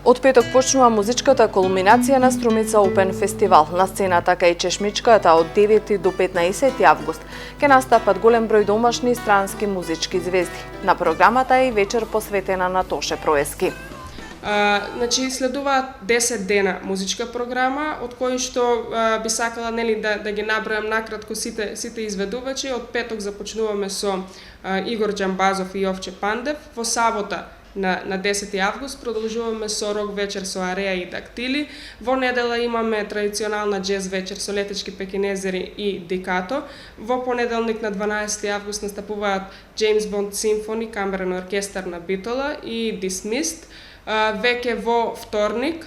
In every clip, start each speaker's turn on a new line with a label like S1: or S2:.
S1: Од петок почнува музичката кулминација на Струмица Опен фестивал. На сцената кај Чешмичката од 9 до 15 август ќе настапат голем број домашни и странски музички звезди. На програмата е и вечер посветена на Тоше Проески.
S2: Следуваат 10 дена музичка програма, од кои што би сакала да ги набројам накратко сите изведувачи. Од петок започнуваме со Игор Џамбазов и Јовче Пандев. Во сабота на 10 август продолжуваме со рок вечер со Ареа и Дактили. Во недела имаме традиционална джез вечер со Летечки пекинезери и Дикато. Во понеделник на 12 август настапуваат Джеймс Бонд Симфони, камерен оркестар на Битола и Dismissed. Веќе во вторник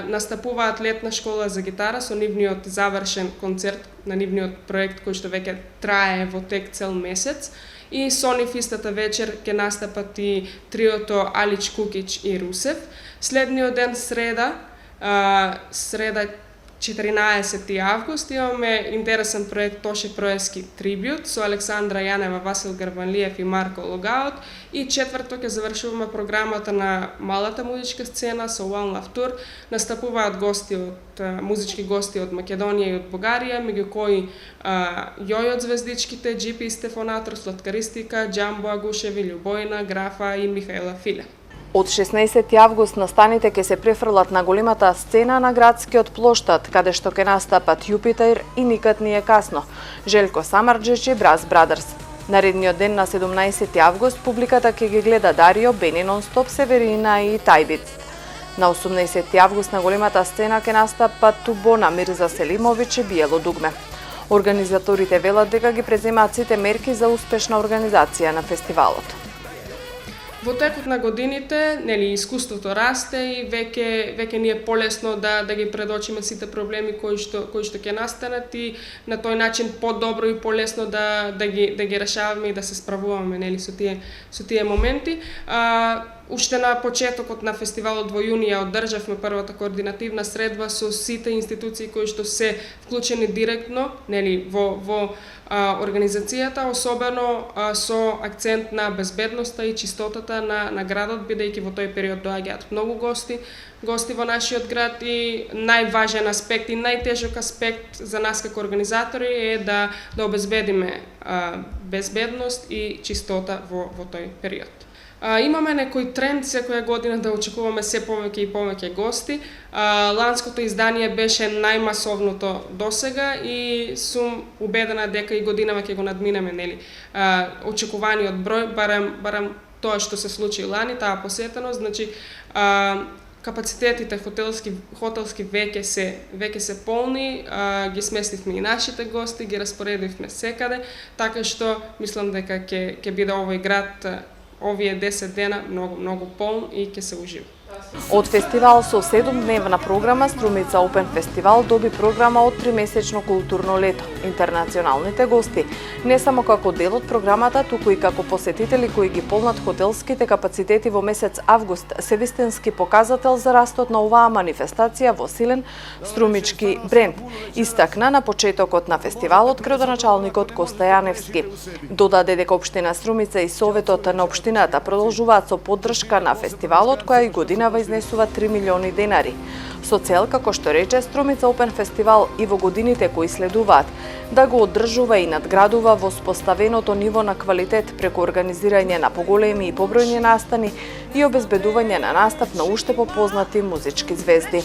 S2: настапуваат Летна школа за гитара со нивниот завршен концерт на нивниот проект кој што веќе трае во тек цел месец. И со нив истата вечер ќе настапат и триото Алич, Кукич и Русев. Следниот ден среда 14 август имаме интересен проект Тоше Проески трибют со Александра Јанева, Васил Грбанлиев и Марко Логаут. И четврток ќе завршуваме програмата на малата музичка сцена со One Love Tour. Настапуваат музички гости од Македонија и од Бугарија, меѓу кои Јој од Звездичките, Джипи Стефонатор, Сладкаристика, Џамбо Агушеви, Љубојна, Графа и Михаела Филе.
S1: Од 16 август настаните ќе се префрлат на големата сцена на градскиот плоштад, каде што ќе настапат Јупитер и Никад не е касно, Желко Самарџич и Брас Брадърс. Наредниот ден на 17 август публиката ќе ги гледа Дарио, Бени Нонстоп, Северина и Тајбиц. На 18 август на големата сцена ќе настапат Тубона, Мирза Селимович и Биело дугме. Организаторите велат дека ги преземаат сите мерки за успешна организација на фестивалот.
S2: Во текот на годините, искуството расте и веќе ни е полесно да ги предочиме сите проблеми кои што ќе настанат и на тој начин подобро и полесно да ги решаваме и да се справуваме со тие моменти. Уште на почетокот на фестивалот во јуни ја одржавме првата координативна средба со сите институции кои што се вклучени директно во организацијата, особено со акцент на безбедноста и чистотата на градот, бидејќи во тој период доаѓаат многу гости во нашиот град и најважен аспект и најтежок аспект за нас како организатори е да обезбедиме безбедност и чистота во тој период. Имаме некој тренд секоја година да очекуваме се повеќе и повеќе гости. Ланското издание беше најмасовното досега и сум убедена дека и годинава ќе го надминеме очекуваниот број, барем тоа што се случи лани, таа посетеност, значи капацитетите хотелски веќе се полни, ги сместивме и нашите гости, ги распоредивме секаде, така што мислам дека ќе биде овој град овие 10 дена многу полн и ќе се ужива.
S1: Од фестивал со 7-дневна програма, Струмица Опен фестивал доби програма од 3-месечно културно лето. Интернационалните гости не само како дел од програмата, туку и како посетители кои ги полнат хотелските капацитети во месец август, се вистински показател за растот на оваа манифестација во силен струмички бренд, истакна на почетокот на фестивалот градоначалникот Коста Јаневски. Додаде дека општина Струмица и советот на општината продолжуваат со поддршка на фестивалот, која и годинава изнесува 3 милиони денари. Со цел, како што рече, Струмица Опен фестивал и во годините кои следуваат, да го одржува и надградува воспоставеното ниво на квалитет преку организирање на поголеми и побројни настани и обезбедување на настап на уште попознати музички звезди.